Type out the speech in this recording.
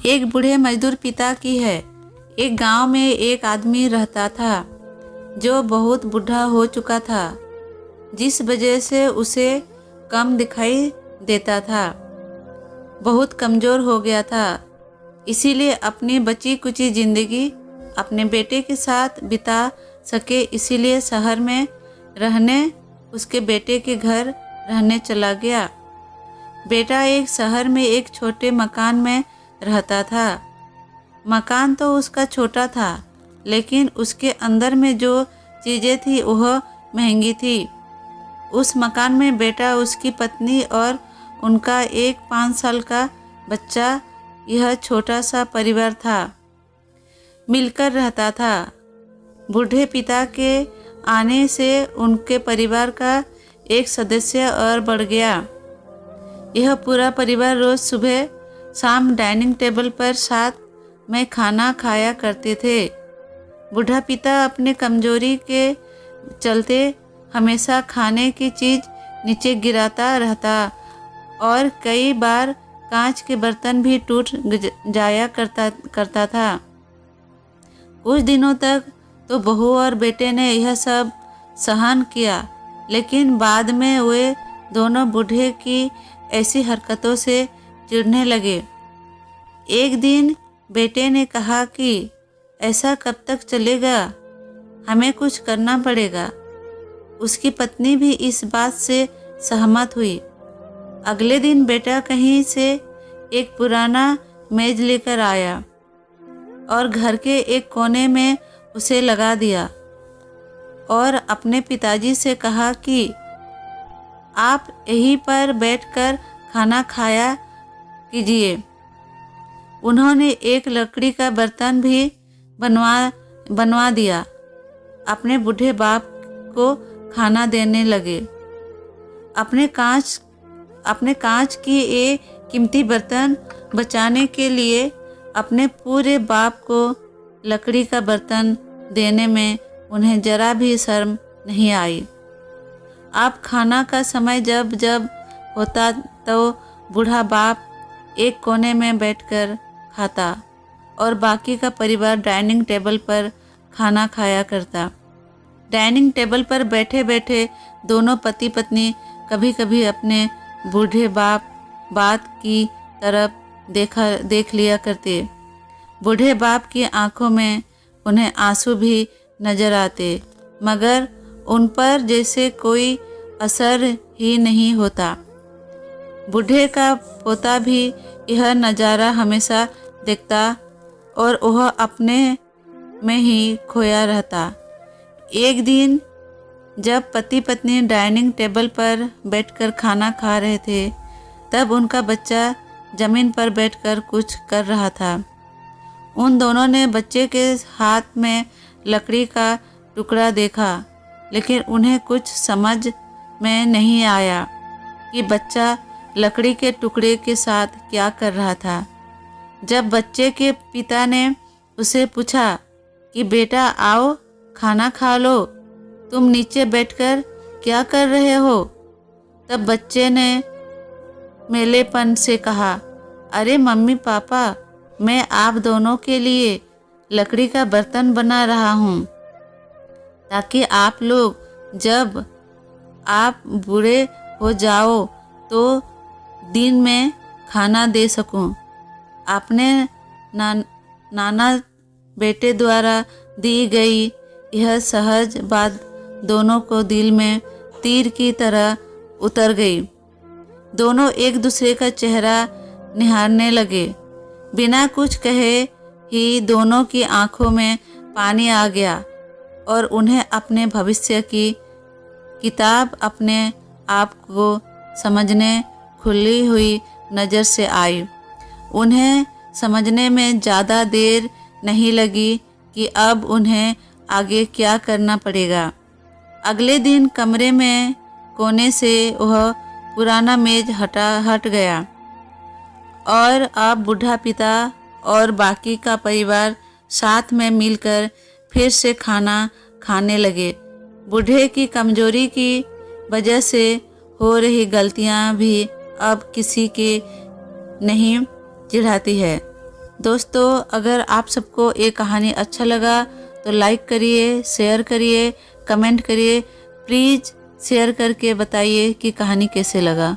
एक बूढ़े मजदूर पिता की है। एक गांव में एक आदमी रहता था जो बहुत बूढ़ा हो चुका था, जिस वजह से उसे कम दिखाई देता था, बहुत कमज़ोर हो गया था। इसीलिए अपनी बची कुची ज़िंदगी अपने बेटे के साथ बिता सके, इसीलिए शहर में रहने उसके बेटे के घर रहने चला गया। बेटा एक शहर में एक छोटे मकान में रहता था। मकान तो उसका छोटा था, लेकिन उसके अंदर में जो चीज़ें थी वह महंगी थी। उस मकान में बेटा, उसकी पत्नी और उनका एक 5 साल का बच्चा, यह छोटा सा परिवार था, मिलकर रहता था। बूढ़े पिता के आने से उनके परिवार का एक सदस्य और बढ़ गया। यह पूरा परिवार रोज़ सुबह शाम डाइनिंग टेबल पर साथ में खाना खाया करते थे। बूढ़ा पिता अपने कमजोरी के चलते हमेशा खाने की चीज़ नीचे गिराता रहता और कई बार कांच के बर्तन भी टूट जाया करता था। कुछ दिनों तक तो बहू और बेटे ने यह सब सहन किया, लेकिन बाद में वे दोनों बूढ़े की ऐसी हरकतों से चिढ़ने लगे। एक दिन बेटे ने कहा कि ऐसा कब तक चलेगा, हमें कुछ करना पड़ेगा। उसकी पत्नी भी इस बात से सहमत हुई। अगले दिन बेटा कहीं से एक पुराना मेज लेकर आया और घर के एक कोने में उसे लगा दिया और अपने पिताजी से कहा कि आप यहीं पर बैठकर खाना खाया कीजिए। उन्होंने एक लकड़ी का बर्तन भी बनवा दिया। अपने बूढ़े बाप को खाना देने लगे। अपने कांच की ये कीमती बर्तन बचाने के लिए अपने पूरे बाप को लकड़ी का बर्तन देने में उन्हें जरा भी शर्म नहीं आई। अब खाना का समय जब जब होता तो बूढ़ा बाप एक कोने में बैठकर खाता और बाकी का परिवार डाइनिंग टेबल पर खाना खाया करता। डाइनिंग टेबल पर बैठे बैठे दोनों पति पत्नी कभी कभी अपने बूढ़े बात की तरफ देख लिया करते। बूढ़े बाप की आंखों में उन्हें आंसू भी नजर आते, मगर उन पर जैसे कोई असर ही नहीं होता। बूढ़े का पोता भी यह नज़ारा हमेशा देखता और वह अपने में ही खोया रहता। एक दिन जब पति पत्नी डाइनिंग टेबल पर बैठकर खाना खा रहे थे, तब उनका बच्चा ज़मीन पर बैठकर कुछ कर रहा था। उन दोनों ने बच्चे के हाथ में लकड़ी का टुकड़ा देखा, लेकिन उन्हें कुछ समझ में नहीं आया कि बच्चा लकड़ी के टुकड़े के साथ क्या कर रहा था। जब बच्चे के पिता ने उसे पूछा कि बेटा आओ खाना खा लो, तुम नीचे बैठकर क्या कर रहे हो, तब बच्चे ने मेलेपन से कहा, अरे मम्मी पापा, मैं आप दोनों के लिए लकड़ी का बर्तन बना रहा हूँ, ताकि आप लोग जब आप बूढ़े हो जाओ तो दिन में खाना दे सकूं। आपने नाना बेटे द्वारा दी गई यह सहज बात दोनों को दिल में तीर की तरह उतर गई। दोनों एक दूसरे का चेहरा निहारने लगे। बिना कुछ कहे ही दोनों की आंखों में पानी आ गया और उन्हें अपने भविष्य की किताब अपने आप को समझने खुली हुई नज़र से आई। उन्हें समझने में ज़्यादा देर नहीं लगी कि अब उन्हें आगे क्या करना पड़ेगा। अगले दिन कमरे में कोने से वह पुराना मेज हट गया और अब बूढ़ा पिता और बाकी का परिवार साथ में मिलकर फिर से खाना खाने लगे। बूढ़े की कमजोरी की वजह से हो रही गलतियां भी अब किसी के नहीं चिढ़ाती है। दोस्तों, अगर आप सबको ये कहानी अच्छा लगा तो लाइक करिए, शेयर करिए, कमेंट करिए। प्लीज़ शेयर करके बताइए कि कहानी कैसे लगा।